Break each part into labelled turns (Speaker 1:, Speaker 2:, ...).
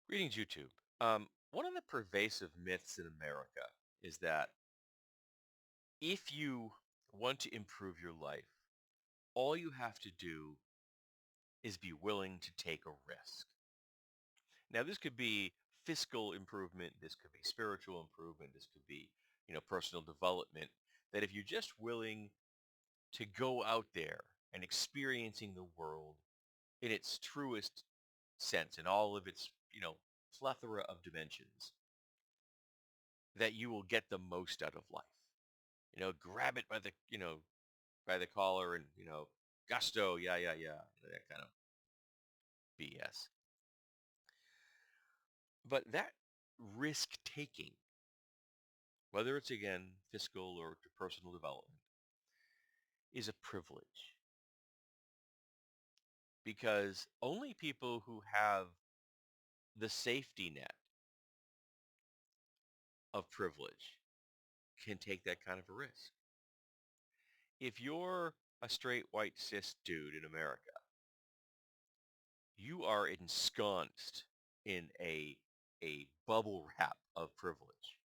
Speaker 1: Greetings, YouTube. One of the pervasive myths in America is that if you want to improve your life, all you have to do is be willing to take a risk. Now, this could be fiscal improvement, this could be spiritual improvement, this could be, personal development. That if you're just willing to go out there and experiencing the world in its truest sense, in all of its, plethora of dimensions, that you will get the most out of life. Grab it by the collar and, gusto, yeah, yeah, yeah, that kind of BS. But that risk taking, whether it's again fiscal or to personal development, is a privilege because only people who have the safety net of privilege can take that kind of a risk. If you're a straight white cis dude in America, you are ensconced in a bubble wrap of privilege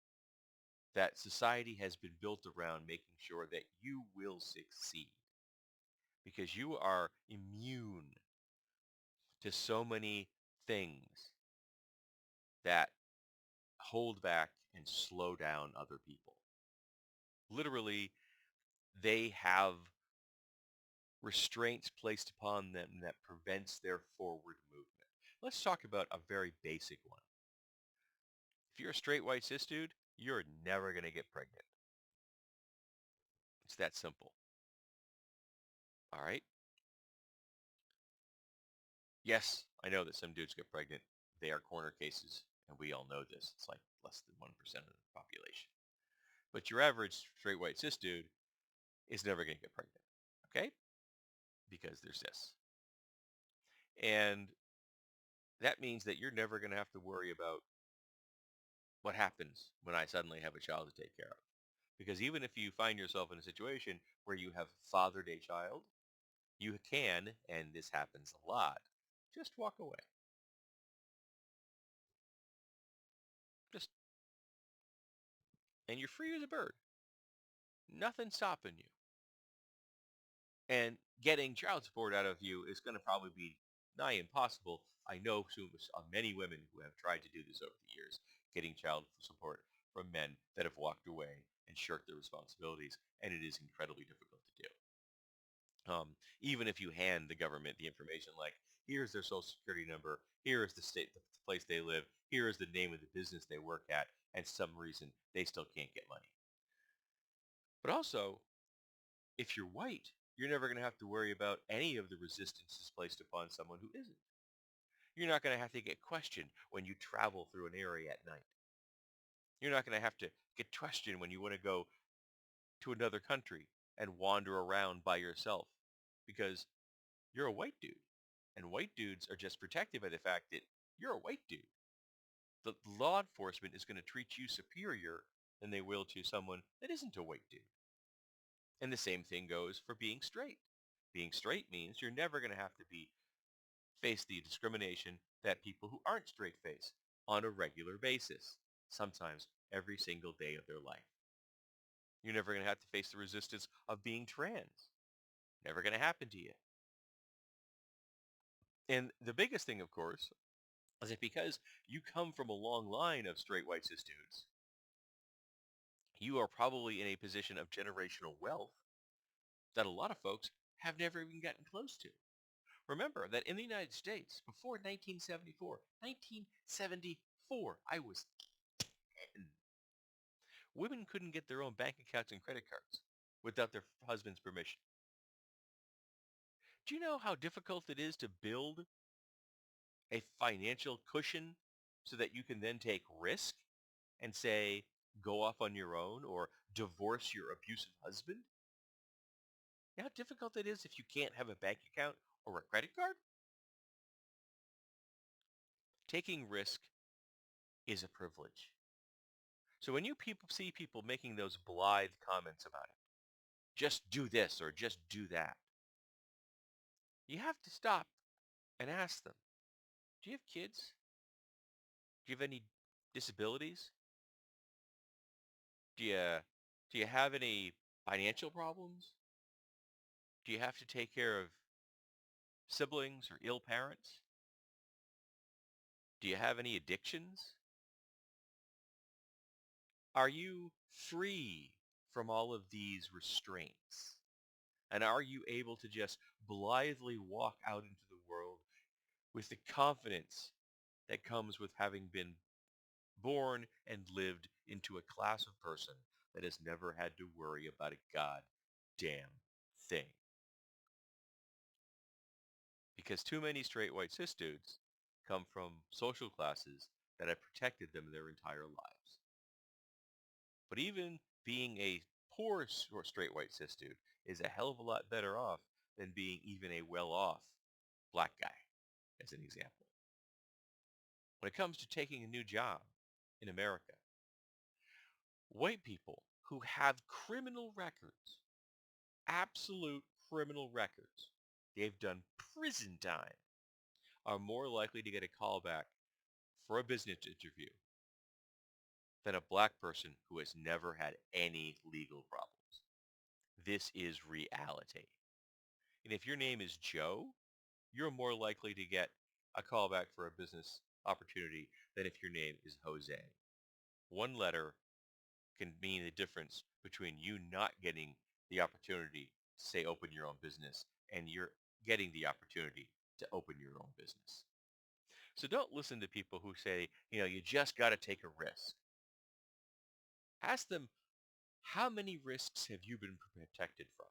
Speaker 1: that society has been built around making sure that you will succeed because you are immune to so many things that hold back and slow down other people. Literally, they have restraints placed upon them that prevents their forward movement. Let's talk about a very basic one. If you're a straight white cis dude, you're never going to get pregnant. It's that simple. All right? Yes, I know that some dudes get pregnant. They are corner cases, and we all know this. It's like less than 1% of the population. But your average straight white cis dude is never going to get pregnant. Okay? Because they're cis. And that means that you're never going to have to worry about what happens when I suddenly have a child to take care of. Because even if you find yourself in a situation where you have fathered a child, you can, and this happens a lot, just walk away. Just, and you're free as a bird. Nothing stopping you. And getting child support out of you is going to probably be nigh impossible. I know many women who have tried to do this over the years, getting child support from men that have walked away and shirked their responsibilities, and it is incredibly difficult to do. Even if you hand the government the information like, here's their social security number, here is the place they live, here is the name of the business they work at, and some reason they still can't get money. But also, if you're white, you're never going to have to worry about any of the resistances placed upon someone who isn't. You're not going to have to get questioned when you travel through an area at night. You're not going to have to get questioned when you want to go to another country and wander around by yourself because you're a white dude. And white dudes are just protected by the fact that you're a white dude. The law enforcement is going to treat you superior than they will to someone that isn't a white dude. And the same thing goes for being straight. Being straight means you're never going to have to face the discrimination that people who aren't straight face on a regular basis, sometimes every single day of their life. You're never going to have to face the resistance of being trans. Never going to happen to you. And the biggest thing, of course, is that because you come from a long line of straight white cis dudes, you are probably in a position of generational wealth that a lot of folks have never even gotten close to. Remember that in the United States, before 1974, I was 10. Women couldn't get their own bank accounts and credit cards without their husband's permission. Do you know how difficult it is to build a financial cushion so that you can then take risk and say, go off on your own or divorce your abusive husband? You know how difficult it is if you can't have a bank account or a credit card? Taking risk is a privilege. So when you see people making those blithe comments about it, just do this or just do that, you have to stop and ask them, do you have kids? Do you have any disabilities? Do you have any financial problems? Do you have to take care of siblings or ill parents? Do you have any addictions? Are you free from all of these restraints? And are you able to just blithely walk out into the world with the confidence that comes with having been born and lived into a class of person that has never had to worry about a goddamn thing? Because too many straight white cis dudes come from social classes that have protected them their entire lives. But even being a poor straight white cis dude is a hell of a lot better off than being even a well-off black guy, as an example. When it comes to taking a new job in America, white people who have criminal records, absolute criminal records, they've done prison time, are more likely to get a call back for a business interview than a black person who has never had any legal problems. This is reality. And if your name is Joe, you're more likely to get a call back for a business opportunity than if your name is Jose. One letter can mean the difference between you not getting the opportunity to say open your own business and you're getting the opportunity to open your own business. So don't listen to people who say, you just got to take a risk. Ask them, how many risks have you been protected from?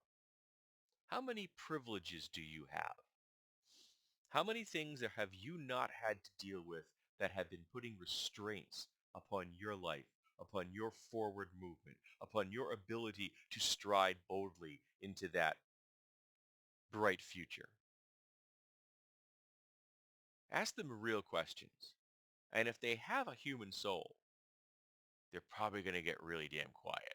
Speaker 1: How many privileges do you have? How many things have you not had to deal with that have been putting restraints upon your life, upon your forward movement, upon your ability to stride boldly into that bright future? Ask them real questions. And if they have a human soul, they're probably going to get really damn quiet.